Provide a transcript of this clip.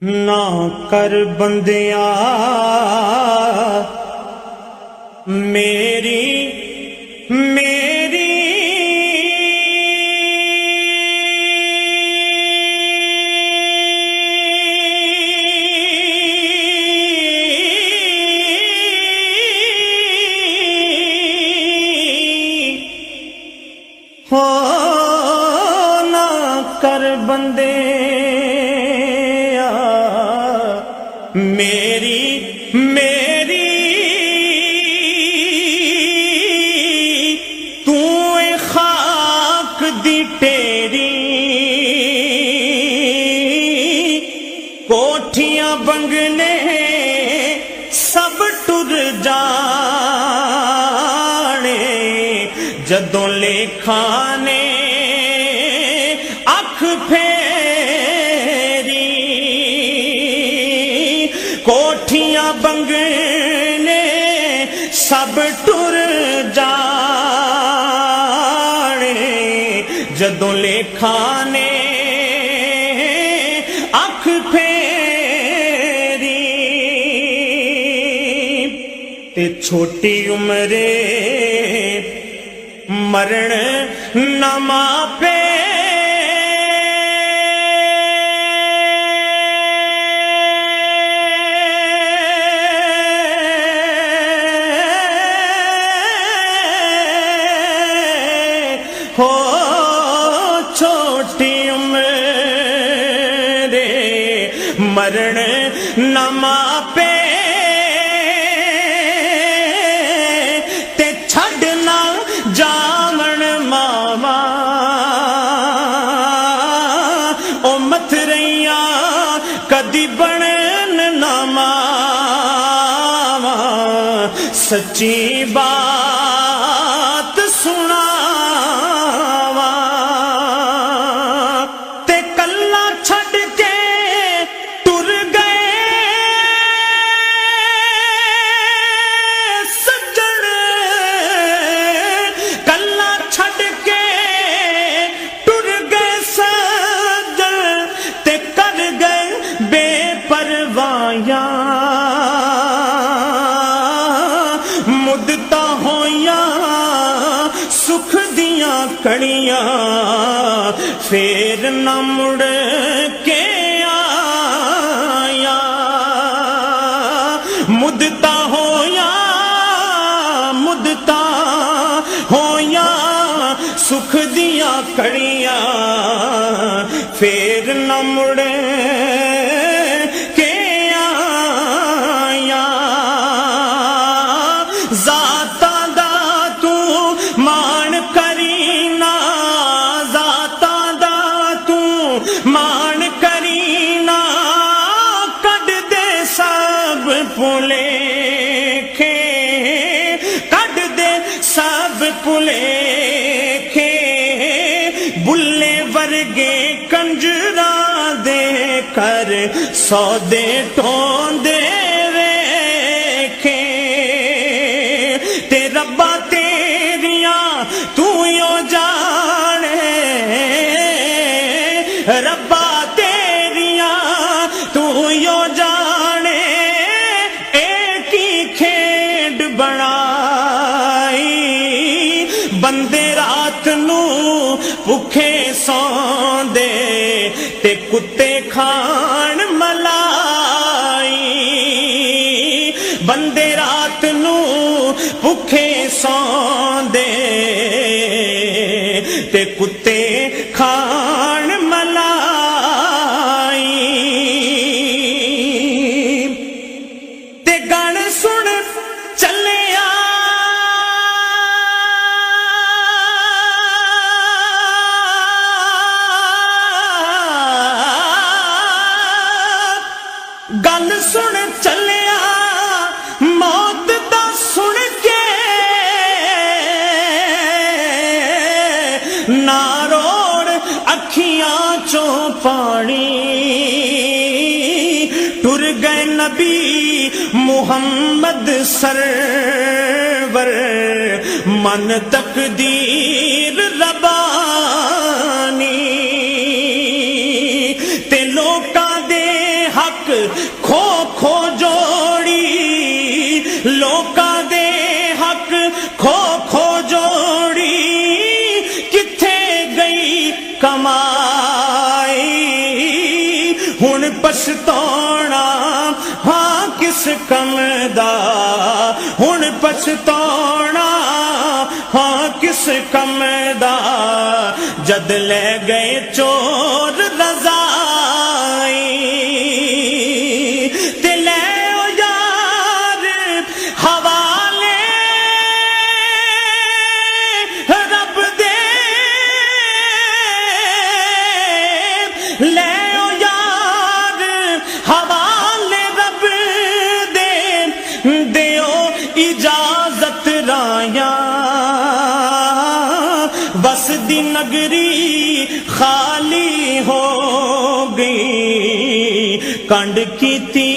نہ کر بندیا میری ہو نہ کر بندے میری تو خاک دی تیری کوٹھیاں بنگلے سب ٹر جانے جدوں لیکھاں نے اکھ پھیری کوٹھیاں بنگلے سب ٹر جانے جدوں لیکھاں نے اکھ پھیری تے چھوٹی عمرے مرن نہ ماپے ہو چھوٹی عمرے مرن نہ ماپے تے چھڈنا جاون ماوا او مت رہیاں کدی بنن نہ ماوا سچی بات سنا مدتا ہویاں سکھ دیاں کڑیاں پھر نہ مڑ کے آیا مدتا ہویاں سکھ دیاں کڑیاں پھر نہ مڑ پھلے بلے ورگے کنجراں دے کر سودے ٹوندے ویکھے تے ربا تیریاں تو یو جانے ربا تیریاں تو یو جانے ایک ہی کھیڈ بنا بندے رات نو بھوکے سوندے تے کتے کھان ملائی بندے رات نو بھوکے سوندے تے کتے کھان ملائی تے گن سن چلے گل سن چلیا موت دا سن کے نہ روڑ اکھیاں چوں پانی ٹر گئے نبی محمد سرور من تقدیر ربانی تے لوکاں دے حق کھو کھو جوڑی لوکاں دے حق کھو کھو جوڑی کتھے گئی کمائی ہن پچھتاونا ہاں کس کم دا ہن پچھتاونا ہاں کس کم دا جد لے گئے چور رضائی تے لے او یار حوالے رب دے لے او یار حوالے رب دے دیو اجازت رایاں بس دی نگری خالی ہو گئی کنڈ کیتی